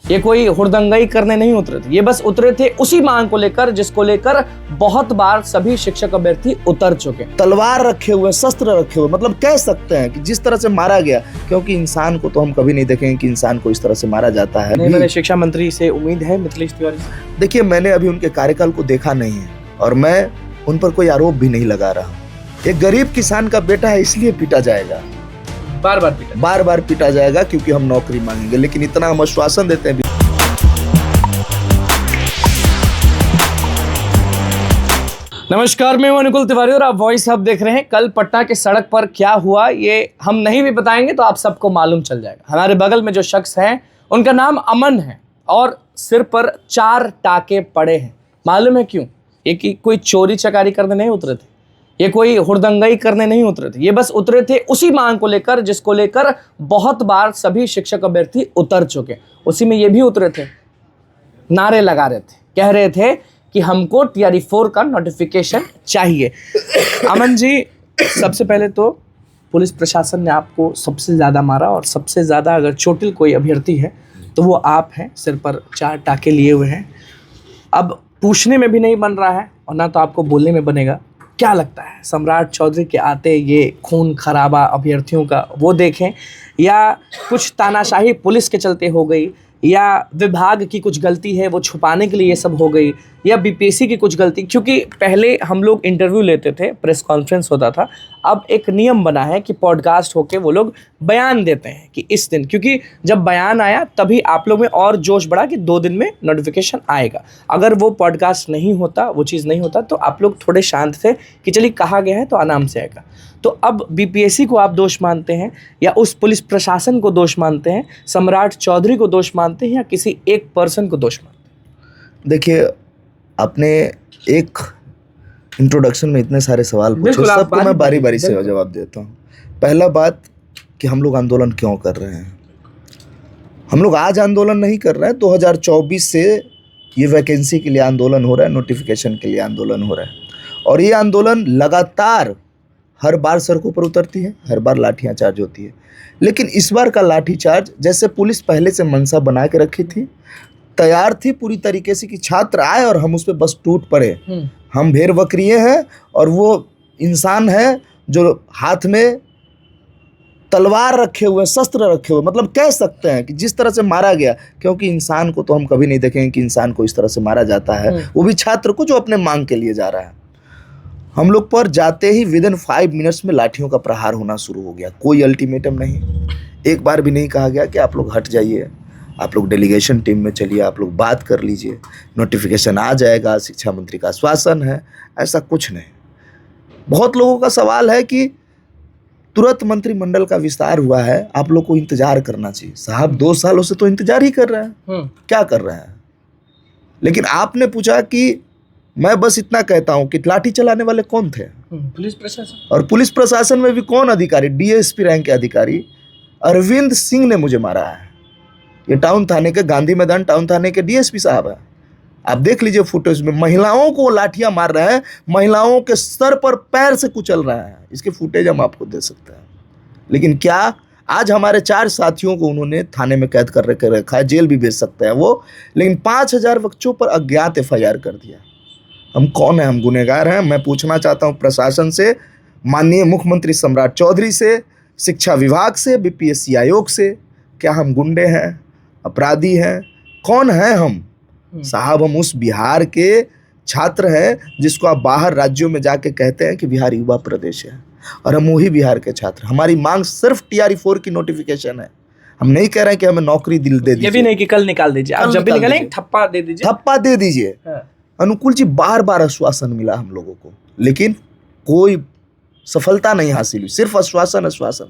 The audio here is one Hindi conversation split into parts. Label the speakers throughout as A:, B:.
A: ये कोई हुड़दंगई करने नहीं उतरे थे, ये बस उतरे थे उसी मांग को लेकर जिसको लेकर बहुत बार सभी शिक्षक अभ्यर्थी उतर चुके।
B: तलवार रखे हुए, शस्त्र रखे हुए, मतलब कह सकते हैं कि जिस तरह से मारा गया, क्योंकि इंसान को तो हम कभी नहीं देखेंगे कि इंसान को इस तरह से मारा जाता है।
A: मैंने शिक्षा मंत्री से उम्मीद है मिथिलेश तिवारी से।
B: देखिए, मैंने अभी उनके कार्यकाल को देखा नहीं है और मैं उन पर कोई आरोप भी नहीं लगा रहा हूँ। एक गरीब किसान का बेटा है, इसलिए पीटा जाएगा, बार बार पीटा जाएगा क्योंकि हम नौकरी मांगेंगे, लेकिन इतना हम आश्वासन देते हैं।
A: नमस्कार, मैं अनुकुल तिवारी और आप वॉइस हब देख रहे हैं। कल पटना के सड़क पर क्या हुआ ये हम नहीं भी बताएंगे तो आप सबको मालूम चल जाएगा। हमारे बगल में जो शख्स हैं उनका नाम अमन है और सिर पर 4 टाके पड़े हैं। मालूम है क्यों? ये कि कोई चोरी चकारी करने नहीं उतरे थे, ये कोई हुड़दंगई करने नहीं उतरे थे, ये बस उतरे थे उसी मांग को लेकर जिसको लेकर बहुत बार सभी शिक्षक अभ्यर्थी उतर चुके। उसी में ये भी उतरे थे, नारे लगा रहे थे, कह रहे थे कि हमको TRE 4 का नोटिफिकेशन चाहिए। अमन जी, सबसे पहले तो पुलिस प्रशासन ने आपको सबसे ज़्यादा मारा और सबसे ज़्यादा अगर चोटिल कोई अभ्यर्थी है तो वो आप हैं। सिर पर 4 टाके लिए हुए हैं। अब पूछने में भी नहीं बन रहा है और ना तो आपको बोलने में बनेगा। क्या लगता है, सम्राट चौधरी के आते ये खून खराबा अभ्यर्थियों का वो देखें, या कुछ तानाशाही पुलिस के चलते हो गई, या विभाग की कुछ गलती है वो छुपाने के लिए ये सब हो गई, या BPSC की कुछ गलती? क्योंकि पहले हम लोग इंटरव्यू लेते थे, प्रेस कॉन्फ्रेंस होता था, अब एक नियम बना है कि पॉडकास्ट होके वो लोग बयान देते हैं कि इस दिन, क्योंकि जब बयान आया तभी आप लोग में और जोश बढ़ा कि 2 दिन में नोटिफिकेशन आएगा। अगर वो पॉडकास्ट नहीं होता, वो चीज़ नहीं होता, तो आप लोग थोड़े शांत थे कि चलिए कहा गया है तो आराम से आएगा। तो अब BPSC को आप दोष मानते हैं या उस पुलिस प्रशासन को दोष मानते हैं, सम्राट चौधरी को दोष मानते हैं, या किसी एक पर्सन को दोष मानते हैं?
B: देखिए, आपने एक इंट्रोडक्शन में इतने सारे सवाल पूछे, सबको मैं बारी बारी से जवाब देता हूँ। पहला बात कि हम लोग आंदोलन क्यों कर रहे हैं। हम लोग आज आंदोलन नहीं कर रहे हैं, 2024 से ये वैकेंसी के लिए आंदोलन हो रहा है, नोटिफिकेशन के लिए आंदोलन हो रहा है। और ये आंदोलन लगातार हर बार सड़कों पर उतरती है, हर बार लाठियाँ चार्ज होती है, लेकिन इस बार का लाठी चार्ज जैसे पुलिस पहले से मंशा बना के रखी थी, तैयार थी पूरी तरीके से कि छात्र आए और हम उस पर बस टूट पड़े। हम भेड़ बकरिए हैं और वो इंसान है जो हाथ में तलवार रखे हुए, शस्त्र रखे हुए, मतलब कह सकते हैं कि जिस तरह से मारा गया, क्योंकि इंसान को तो हम कभी नहीं देखेंगे कि इंसान को इस तरह से मारा जाता है, वो भी छात्र को जो अपने मांग के लिए जा रहा है। हम लोग पर जाते ही विदिन 5 मिनट्स में लाठियों का प्रहार होना शुरू हो गया। कोई अल्टीमेटम नहीं, एक बार भी नहीं कहा गया कि आप लोग हट जाइए, आप लोग डेलीगेशन टीम में चलिए, आप लोग बात कर लीजिए, नोटिफिकेशन आ जाएगा, शिक्षा मंत्री का आश्वासन है। ऐसा कुछ नहीं। बहुत लोगों का सवाल है कि तुरंत मंत्रिमंडल का विस्तार हुआ है, आप लोग को इंतजार करना चाहिए। साहब 2 सालों से तो इंतजार ही कर रहे हैं, क्या कर रहे हैं? लेकिन आपने पूछा कि मैं बस इतना कहता हूं कि लाठी चलाने वाले कौन थे?
A: पुलिस प्रशासन। और
B: पुलिस प्रशासन में भी कौन अधिकारी? DSP रैंक के अधिकारी अरविंद सिंह ने मुझे मारा है। ये टाउन थाने के, गांधी मैदान टाउन थाने के DSP साहब है। आप देख लीजिए फुटेज में, महिलाओं को लाठियां मार रहे हैं, महिलाओं के सर पर पैर से कुचल रहे हैं। इसके फुटेज हम आपको दे सकते हैं। लेकिन क्या आज हमारे 4 साथियों को उन्होंने थाने में कैद कर रखा है, जेल भी भेज सकते हैं वो, लेकिन 5000 बच्चों पर अज्ञात FIR कर दिया। हम कौन है? हम गुनहगार हैं? मैं पूछना चाहता हूं प्रशासन से, माननीय मुख्यमंत्री सम्राट चौधरी से, शिक्षा विभाग से, BPSC आयोग से, क्या हम गुंडे हैं, अपराधी हैं? कौन हैं हम? साहब, हम उस बिहार के छात्र हैं जिसको आप बाहर राज्यों में जाके कहते हैं कि बिहार युवा प्रदेश है, और हम वही बिहार के छात्र। हमारी मांग सिर्फ TRE 4 की नोटिफिकेशन है। हम नहीं कह रहे हैं कि हमें नौकरी दे दीजिए,
A: ये भी नहीं कि कल निकाल दीजिए, आप जब भी निकालें ठप्पा दे दीजिए,
B: ठप्पा दे दीजिए। अनुकूल जी, बार बार आश्वासन मिला हम लोगों को, लेकिन कोई सफलता नहीं हासिल हुई, सिर्फ आश्वासन।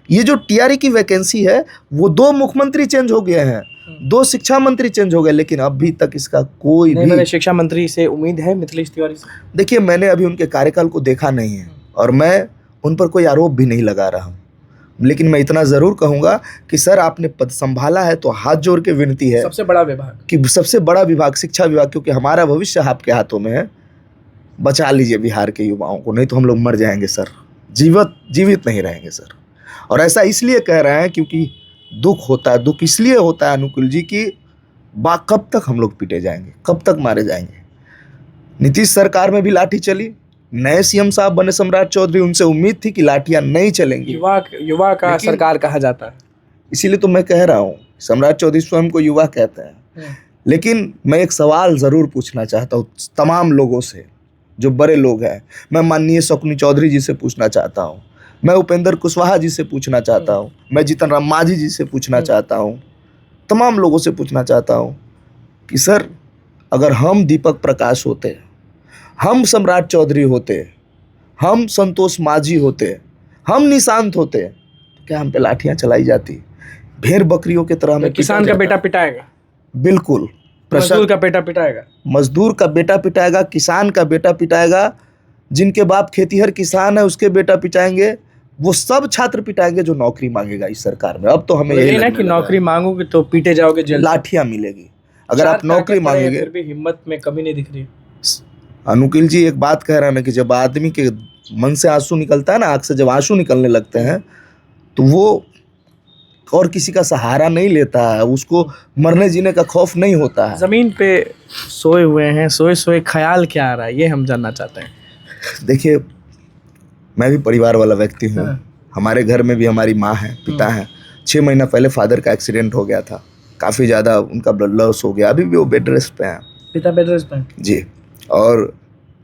B: ये जो TRE की वैकेंसी है, वो 2 मुख्यमंत्री चेंज हो गए हैं, 2 शिक्षा मंत्री चेंज हो गए, लेकिन अभी तक इसका कोई भी।
A: मैंने शिक्षा मंत्री से उम्मीद है मिथिलेश तिवारी से।
B: देखिए, मैंने अभी उनके कार्यकाल को देखा नहीं है और मैं उन पर कोई आरोप भी नहीं लगा रहा हूँ, लेकिन मैं इतना जरूर कहूंगा कि सर, आपने पद संभाला है तो हाथ जोड़ के विनती है,
A: सबसे बड़ा विभाग,
B: कि सबसे बड़ा विभाग शिक्षा विभाग, क्योंकि हमारा भविष्य आपके हाथों में है, बचा लीजिए बिहार के युवाओं को, नहीं तो हम लोग मर जाएंगे सर, जीवित नहीं रहेंगे सर। और ऐसा इसलिए कह रहे हैं क्योंकि दुख होता है। दुख इसलिए होता है अनुकूल जी कि कब तक हम लोग पीटे जाएंगे, कब तक मारे जाएंगे? नीतीश सरकार में भी लाठी चली, नए सीएम साहब बने सम्राट चौधरी, उनसे उम्मीद थी कि लाठियां नहीं चलेंगी।
A: युवा का सरकार कहा जाता है,
B: इसीलिए तो मैं कह रहा हूँ, सम्राट चौधरी स्वयं को युवा कहते हैं। लेकिन मैं एक सवाल जरूर पूछना चाहता हूँ तमाम लोगों से, जो बड़े लोग हैं। मैं माननीय शकुनी चौधरी जी से पूछना चाहता हूँ, मैं उपेंद्र कुशवाहा जी से पूछना चाहता हूँ, मैं जीतन राम मांझी जी से पूछना चाहता हूँ, तमाम लोगों से पूछना चाहता हूँ कि सर, अगर हम दीपक प्रकाश होते, हम सम्राट चौधरी होते, हम संतोष मांझी होते, हम निशांत होते, तो क्या हम पे लाठियां चलाई जाती? भेड़ बकरियों की तरह हमें
A: किसान का बेटा पिटाएगा,
B: बिल्कुल।
A: मजदूर का बेटा पिटाएगा,
B: मजदूर का बेटा पिटाएगा, किसान का बेटा पिटाएगा, जिनके बाप खेतीहर किसान है उसके बेटा पिटाएंगे, वो सब छात्र पिटाएंगे जो नौकरी मांगेगा इस सरकार में। अब तो हमें यही
A: ना कि नौकरी मांगोगे तो पीटे जाओगे, जेल
B: लाठियां मिलेगी। अगर आप नौकरी मांगेंगे,
A: फिर भी हिम्मत में कमी नहीं दिख रही।
B: अनुकील जी एक बात कह रहे हैं ना कि जब आदमी के मन से आंसू निकलता है ना, आंख से जब आंसू निकलने लगते हैं, तो वो और किसी का सहारा नहीं लेता है, उसको मरने जीने का खौफ नहीं होता है।
A: जमीन पे सोए हुए हैं, सोए सोए ख्याल क्या आ रहा है, ये हम जानना चाहते हैं।
B: देखिए, मैं भी परिवार वाला व्यक्ति हूँ। हमारे घर में भी हमारी माँ है, पिता है। 6 महीना पहले फादर का एक्सीडेंट हो गया था, काफ़ी ज़्यादा उनका ब्लड लॉस हो गया, अभी भी वो बेड रेस्ट पे हैं।
A: पिता बेड रेस्ट पे
B: जी। और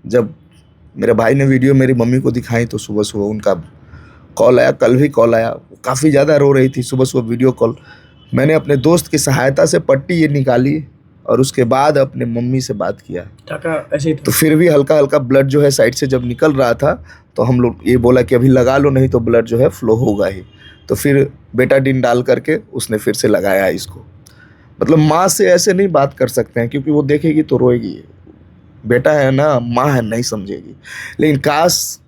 B: जब मेरे भाई ने वीडियो मेरी मम्मी को दिखाई तो सुबह सुबह उनका कॉल आया, कल भी कॉल आया, काफ़ी ज़्यादा रो रही थी। सुबह सुबह वीडियो कॉल, मैंने अपने दोस्त की सहायता से पट्टी ये निकाली और उसके बाद अपने मम्मी से बात किया।
A: ऐसे ही
B: तो फिर भी हल्का हल्का ब्लड जो है साइड से जब निकल रहा था, तो हम लोग ये बोला कि अभी लगा लो, नहीं तो ब्लड जो है फ्लो होगा ही। तो फिर बेटाडीन डाल करके उसने फिर से लगाया इसको। मतलब माँ से ऐसे नहीं बात कर सकते हैं, क्योंकि वो देखेगी तो रोएगी। बेटा है ना, माँ है, नहीं समझेगी। लेकिन काश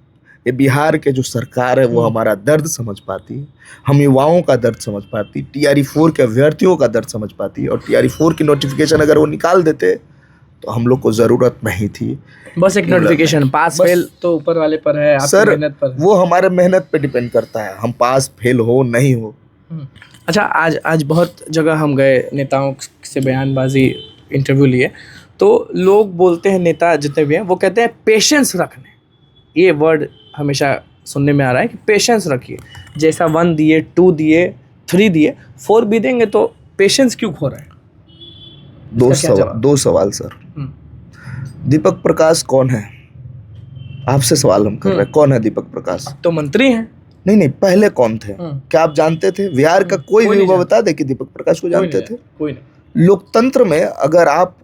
B: ये बिहार के जो सरकार है वो हमारा दर्द समझ पाती, हम युवाओं का दर्द समझ पाती, TRE-4 के अभ्यर्थियों का दर्द समझ पाती, और TRE-4 की नोटिफिकेशन अगर वो निकाल देते तो हम लोग को ज़रूरत नहीं थी।
A: बस एक नोटिफिकेशन, पास फेल तो ऊपर वाले पर है, आपकी
B: सर
A: मेहनत पर है।
B: वो हमारे मेहनत पे डिपेंड करता है, हम पास फेल हो नहीं हो।
A: अच्छा, आज बहुत जगह हम गए, नेताओं से बयानबाजी, इंटरव्यू लिए, तो लोग बोलते हैं, नेता जितने भी हैं वो कहते हैं पेशेंस रखने, ये वर्ड हमेशा सुनने में आ रहा है कि पेशेंस रखिए, जैसा 1 दिए, 2 दिए, 3 दिए, 4 भी देंगे, तो पेशेंस क्यों खो रहे हैं?
B: दो सवाल सर। दीपक प्रकाश कौन है? आपसे सवाल हम कर रहे हैं, कौन है दीपक प्रकाश?
A: तो मंत्री हैं।
B: नहीं, पहले कौन थे? क्या आप जानते थे? बिहार का कोई भी युवा बता दे कि दीपक प्रकाश को जानते थे?
A: कोई नहीं।
B: लोकतंत्र में अगर आप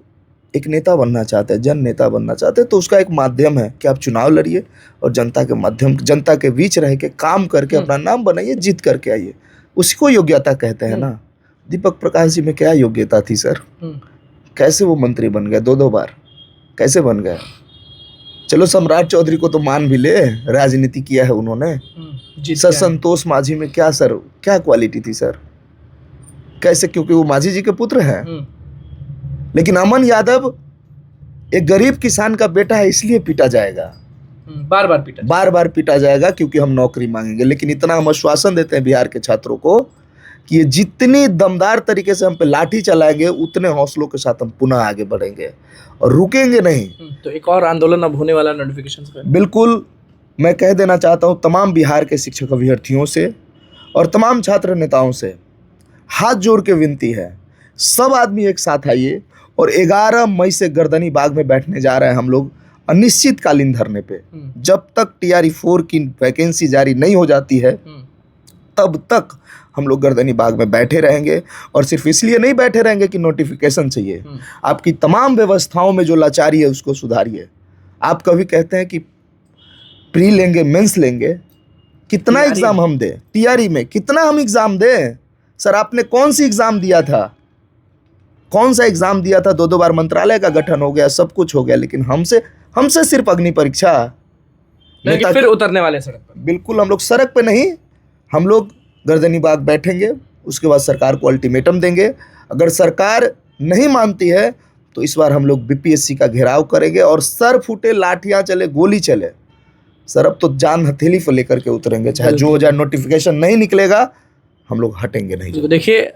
B: एक नेता बनना चाहते हैं, जन नेता बनना चाहते हैं, तो उसका एक माध्यम है कि आप चुनाव लड़िए और जनता के बीच रह के काम करके अपना नाम बनाइए, जीत करके आइए। उसी को योग्यता कहते हैं ना। दीपक प्रकाश जी में क्या योग्यता थी सर? कैसे वो मंत्री बन गए 2 बार? कैसे बन गए? चलो सम्राट चौधरी को तो मान भी ले, राजनीति किया है उन्होंने। सर संतोष मांझी में क्या सर, क्या क्वालिटी थी सर? कैसे? क्योंकि वो मांझी जी के पुत्र हैं। लेकिन अमन यादव एक गरीब किसान का बेटा है, इसलिए पीटा जाएगा, बार बार पीटा जाएगा, क्योंकि हम नौकरी मांगेंगे। लेकिन इतना हम आश्वासन देते हैं बिहार के छात्रों को कि ये जितनी दमदार तरीके से हम पे लाठी चलाएंगे, उतने हौसलों के साथ हम पुनः आगे बढ़ेंगे और रुकेंगे नहीं।
A: तो एक और आंदोलन अब होने वाला नोटिफिकेशन पे।
B: बिल्कुल, मैं कह देना चाहता हूँ तमाम बिहार के शिक्षक अभ्यर्थियों से और तमाम छात्र नेताओं से हाथ जोड़ के विनती है, सब आदमी एक साथ आइए और 11 मई से गर्दनी बाग में बैठने जा रहे हैं हम लोग अनिश्चितकालीन धरने पे। जब तक TRE-4 की वैकेंसी जारी नहीं हो जाती है, तब तक हम लोग गर्दनी बाग में बैठे रहेंगे। और सिर्फ इसलिए नहीं बैठे रहेंगे कि नोटिफिकेशन चाहिए, आपकी तमाम व्यवस्थाओं में जो लाचारी है उसको सुधारिए। आप कभी कहते हैं कि प्री लेंगे, मेंस लेंगे, कितना एग्जाम हम दें? TRE में कितना हम एग्जाम दें? सर आपने कौन सी एग्जाम दिया था? कौन सा एग्जाम दिया था? 2 बार मंत्रालय का गठन हो गया, सब कुछ हो गया, लेकिन हमसे सिर्फ अग्नि परीक्षा।
A: फिर उतरने वाले सड़क पर?
B: बिल्कुल, हम लोग सड़क पे नहीं, हम लोग गर्दनी बाग बैठेंगे, उसके बाद सरकार को अल्टीमेटम देंगे। अगर सरकार नहीं मानती है तो इस बार हम लोग BPSC का घेराव करेंगे और सर फूटे, लाठियां चले, गोली चले, सर अब तो जान हथेली पर लेकर के उतरेंगे। चाहे जो हो जाए, नोटिफिकेशन नहीं निकलेगा, हम लोग हटेंगे नहीं।
A: देखिए,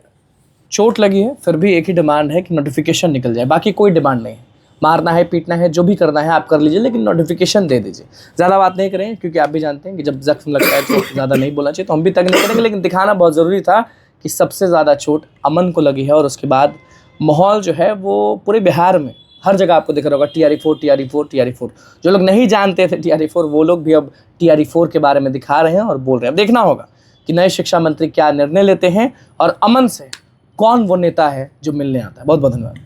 A: चोट लगी है, फिर भी एक ही डिमांड है कि नोटिफिकेशन निकल जाए, बाकी कोई डिमांड नहीं है। मारना है, पीटना है, जो भी करना है आप कर लीजिए, लेकिन नोटिफिकेशन दे दीजिए। ज़्यादा बात नहीं करें क्योंकि आप भी जानते हैं कि जब जख्म लगता है तो ज़्यादा नहीं बोलना चाहिए, तो हम भी तक नहीं करेंगे, लेकिन दिखाना बहुत ज़रूरी था कि सबसे ज़्यादा चोट अमन को लगी है। और उसके बाद माहौल जो है वो पूरे बिहार में हर जगह आपको दिख रहा होगा TRE4 TRE4 TRE4। जो लोग नहीं जानते थे TRE4, वो लोग भी अब TRE4 के बारे में दिखा रहे हैं और बोल रहे हैं। अब देखना होगा कि नए शिक्षा मंत्री क्या निर्णय लेते हैं और अमन से कौन वो नेता है जो मिलने आता है। बहुत बहुत धन्यवाद।